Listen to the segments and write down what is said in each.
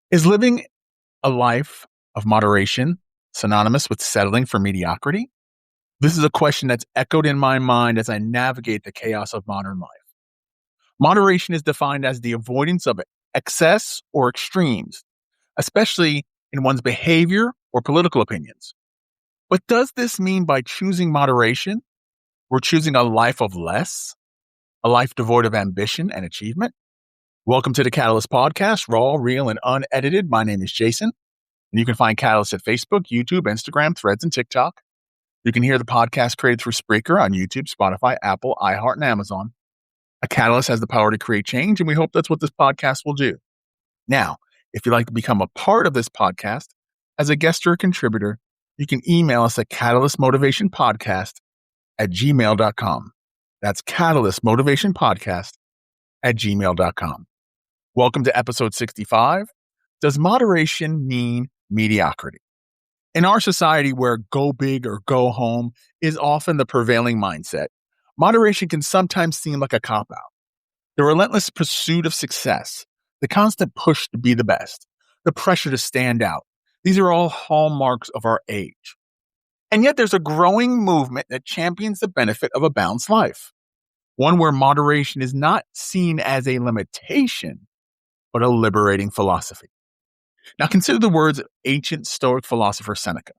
Is living a life of moderation synonymous with settling for mediocrity? This is a question that's echoed in my mind as I navigate the chaos of modern life. Moderation is defined as the avoidance of excess or extremes, especially in one's behavior or political opinions. But does this mean by choosing moderation, we're choosing a life of less, a life devoid of ambition and achievement? Welcome to the Catalyst Podcast, raw, real, and unedited. My name is Jason, and you can find Catalyst at Facebook, YouTube, Instagram, Threads, and TikTok. You can hear the podcast created through Spreaker on YouTube, Spotify, Apple, iHeart, and Amazon. A catalyst has the power to create change, and we hope that's what this podcast will do. Now, if you'd like to become a part of this podcast as a guest or a contributor, you can email us at catalystmotivationpodcast@gmail.com. That's catalystmotivationpodcast@gmail.com. Welcome to episode 65. Does moderation mean mediocrity? In our society where go big or go home is often the prevailing mindset, moderation can sometimes seem like a cop-out. The relentless pursuit of success, the constant push to be the best, the pressure to stand out, these are all hallmarks of our age. And yet there's a growing movement that champions the benefit of a balanced life, one where moderation is not seen as a limitation, but a liberating philosophy. Now consider the words of ancient Stoic philosopher Seneca.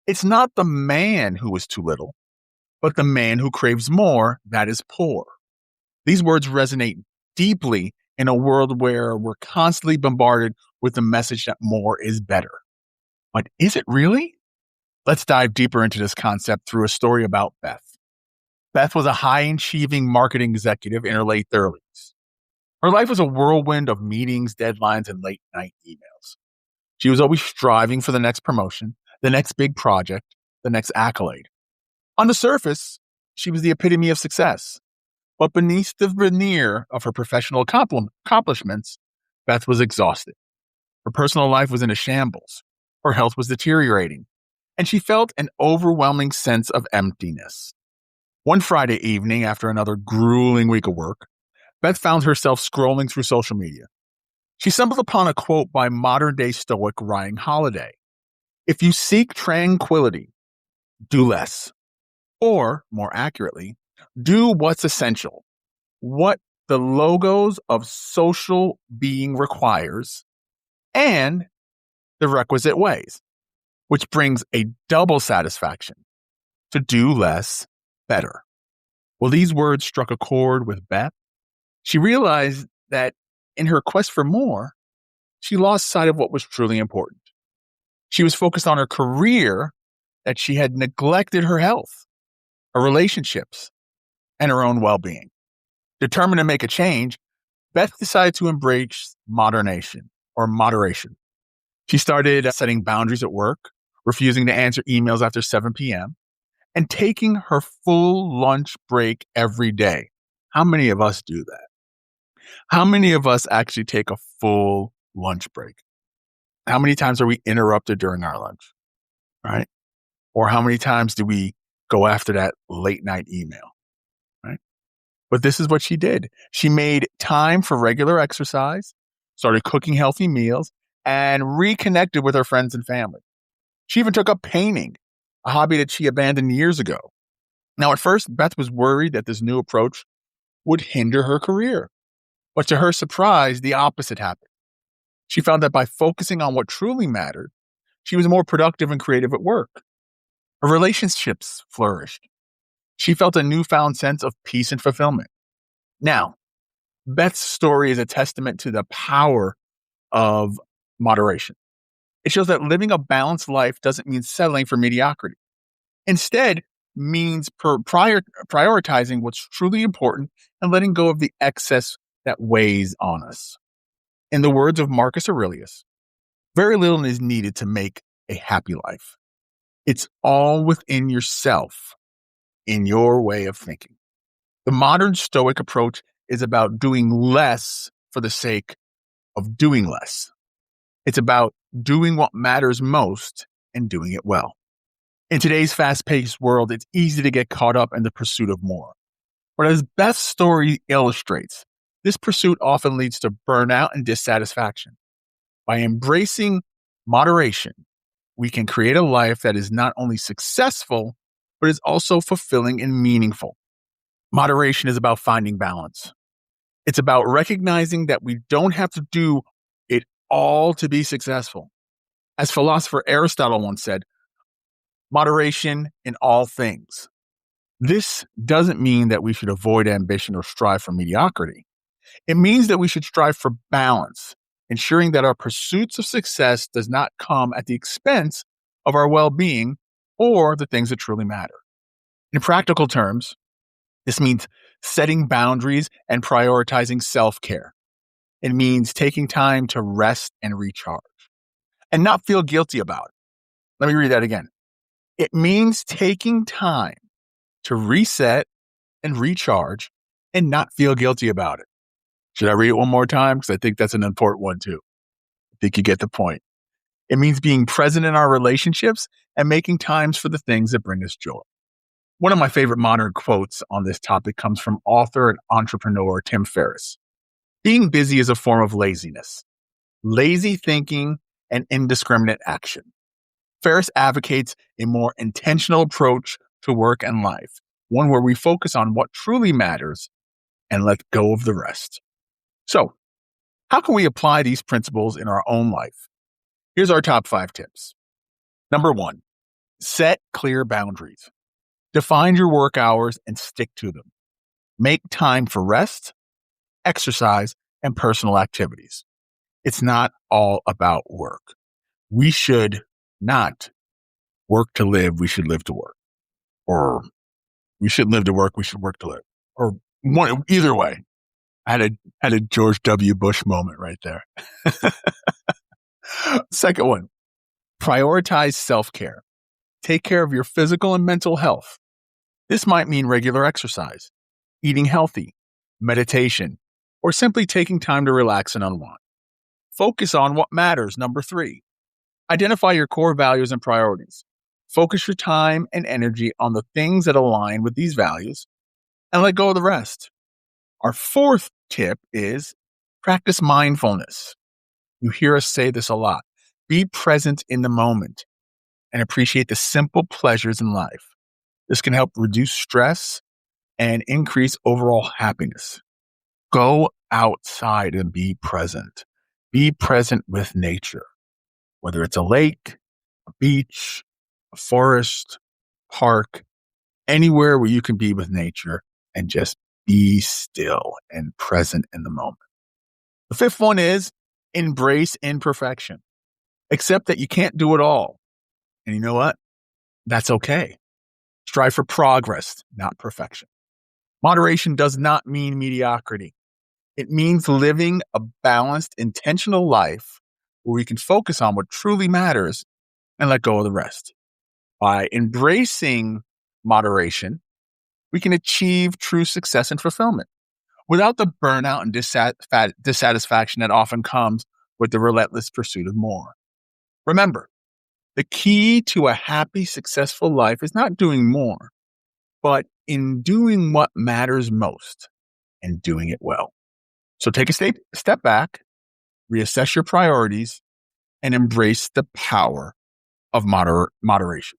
It's not the man who is too little, but the man who craves more that is poor. These words resonate deeply in a world where we're constantly bombarded with the message that more is better. But is it really? Let's dive deeper into this concept through a story about Beth. Beth was a high-achieving marketing executive in her late 30s. Her life was a whirlwind of meetings, deadlines, and late-night emails. She was always striving for the next promotion, the next big project, the next accolade. On the surface, she was the epitome of success. But beneath the veneer of her professional accomplishments, Beth was exhausted. Her personal life was in a shambles. Her health was deteriorating. And she felt an overwhelming sense of emptiness. One Friday evening, after another grueling week of work, Beth found herself scrolling through social media. She stumbled upon a quote by modern-day Stoic Ryan Holiday. If you seek tranquility, do less. Or, more accurately, do what's essential, what the logos of social being requires, and the requisite ways, which brings a double satisfaction, to do less better. Well, these words struck a chord with Beth. She realized that in her quest for more, she lost sight of what was truly important. She was focused on her career that she had neglected her health, her relationships, and her own well-being. Determined to make a change, Beth decided to embrace moderation. She started setting boundaries at work, refusing to answer emails after 7 p.m., and taking her full lunch break every day. How many of us do that? How many of us actually take a full lunch break? How many times are we interrupted during our lunch, right? Or how many times do we go after that late night email, right? But this is what she did. She made time for regular exercise, started cooking healthy meals, and reconnected with her friends and family. She even took up painting, a hobby that she abandoned years ago. Now, at first, Beth was worried that this new approach would hinder her career. But to her surprise, the opposite happened. She found that by focusing on what truly mattered, she was more productive and creative at work. Her relationships flourished. She felt a newfound sense of peace and fulfillment. Now, Beth's story is a testament to the power of moderation. It shows that living a balanced life doesn't mean settling for mediocrity. Instead, means prioritizing what's truly important and letting go of the excess that weighs on us. In the words of Marcus Aurelius, very little is needed to make a happy life. It's all within yourself, in your way of thinking. The modern Stoic approach is about doing less for the sake of doing less. It's about doing what matters most and doing it well. In today's fast-paced world, it's easy to get caught up in the pursuit of more. But as Beth's story illustrates, this pursuit often leads to burnout and dissatisfaction. By embracing moderation, we can create a life that is not only successful, but is also fulfilling and meaningful. Moderation is about finding balance. It's about recognizing that we don't have to do it all to be successful. As philosopher Aristotle once said, moderation in all things. This doesn't mean that we should avoid ambition or strive for mediocrity. It means that we should strive for balance, ensuring that our pursuits of success does not come at the expense of our well-being or the things that truly matter. In practical terms, this means setting boundaries and prioritizing self-care. It means taking time to rest and recharge and not feel guilty about it. Let me read that again. It means taking time to reset and recharge and not feel guilty about it. Should I read it one more time? Because I think that's an important one too. I think you get the point. It means being present in our relationships and making times for the things that bring us joy. One of my favorite modern quotes on this topic comes from author and entrepreneur Tim Ferriss. Being busy is a form of laziness, lazy thinking, and indiscriminate action. Ferriss advocates a more intentional approach to work and life, one where we focus on what truly matters and let go of the rest. So, how can we apply these principles in our own life? Here's our top 5 tips. Number 1, set clear boundaries. Define your work hours and stick to them. Make time for rest, exercise, and personal activities. It's not all about work. We should not work to live. We should live to work. Or we shouldn't live to work. We should work to live. Or one, either way. I had a George W. Bush moment right there. Second one, prioritize self-care. Take care of your physical and mental health. This might mean regular exercise, eating healthy, meditation, or simply taking time to relax and unwind. Focus on what matters. Number 3, identify your core values and priorities. Focus your time and energy on the things that align with these values and let go of the rest. Our 4th tip is practice mindfulness. You hear us say this a lot. Be present in the moment and appreciate the simple pleasures in life. This can help reduce stress and increase overall happiness. Go outside and be present. Be present with nature, whether it's a lake, a beach, a forest, park, anywhere where you can be with nature and just be still and present in the moment. The 5th one is embrace imperfection. Accept that you can't do it all. And you know what? That's okay. Strive for progress, not perfection. Moderation does not mean mediocrity. It means living a balanced, intentional life where we can focus on what truly matters and let go of the rest. By embracing moderation, we can achieve true success and fulfillment without the burnout and dissatisfaction that often comes with the relentless pursuit of more. Remember, the key to a happy, successful life is not doing more, but in doing what matters most and doing it well. So take a step back, reassess your priorities, and embrace the power of moderation.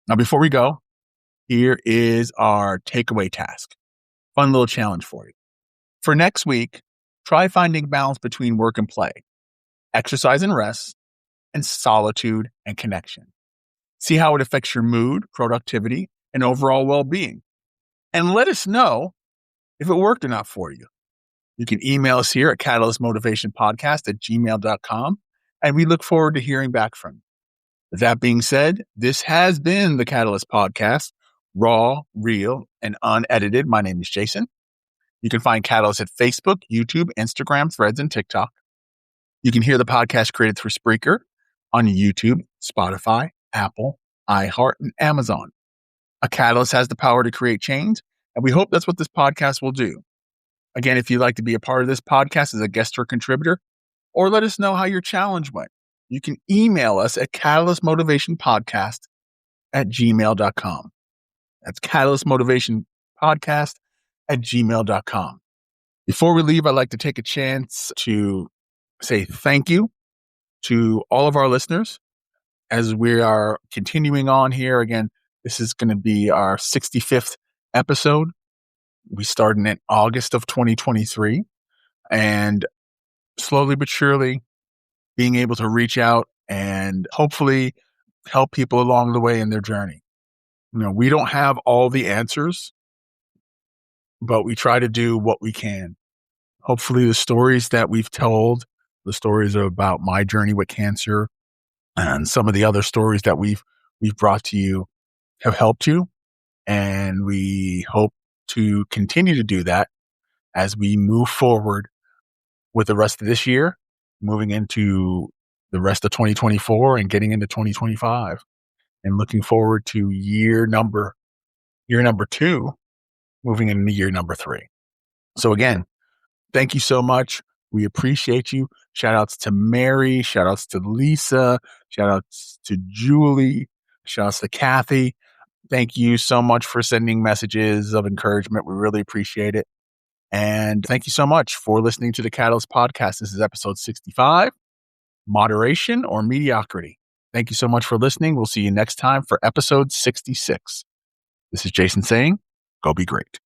Now, before we go, here is our takeaway task. Fun little challenge for you. For next week, try finding balance between work and play, exercise and rest, and solitude and connection. See how it affects your mood, productivity, and overall well-being. And let us know if it worked or not for you. You can email us here at catalystmotivationpodcast@gmail.com, and we look forward to hearing back from you. With that being said, this has been the Catalyst Podcast, raw, real, and unedited. My name is Jason. You can find Catalyst at Facebook, YouTube, Instagram, Threads, and TikTok. You can hear the podcast created through Spreaker on YouTube, Spotify, Apple, iHeart, and Amazon. A catalyst has the power to create change, and we hope that's what this podcast will do. Again, if you'd like to be a part of this podcast as a guest or contributor, or let us know how your challenge went, you can email us at catalystmotivationpodcast@gmail.com. That's catalystmotivationpodcast@gmail.com. Before we leave, I'd like to take a chance to say thank you to all of our listeners, as we are continuing on here, again, this is going to be our 65th episode. We started in August of 2023, and slowly but surely being able to reach out and hopefully help people along the way in their journey. We don't have all the answers, but we try to do what we can. Hopefully the stories that we've told, the stories about my journey with cancer and some of the other stories that we've brought to you have helped you. And we hope to continue to do that as we move forward with the rest of this year, moving into the rest of 2024 and getting into 2025, and looking forward to year number 2, moving into year number 3. So again, thank you so much. We appreciate you. Shout outs to Mary. Shout outs to Lisa. Shout outs to Julie. Shout outs to Kathy. Thank you so much for sending messages of encouragement. We really appreciate it. And thank you so much for listening to the Catalyst Podcast. This is episode 65, Moderation or Mediocrity. Thank you so much for listening. We'll see you next time for episode 66. This is Jason saying, go be great.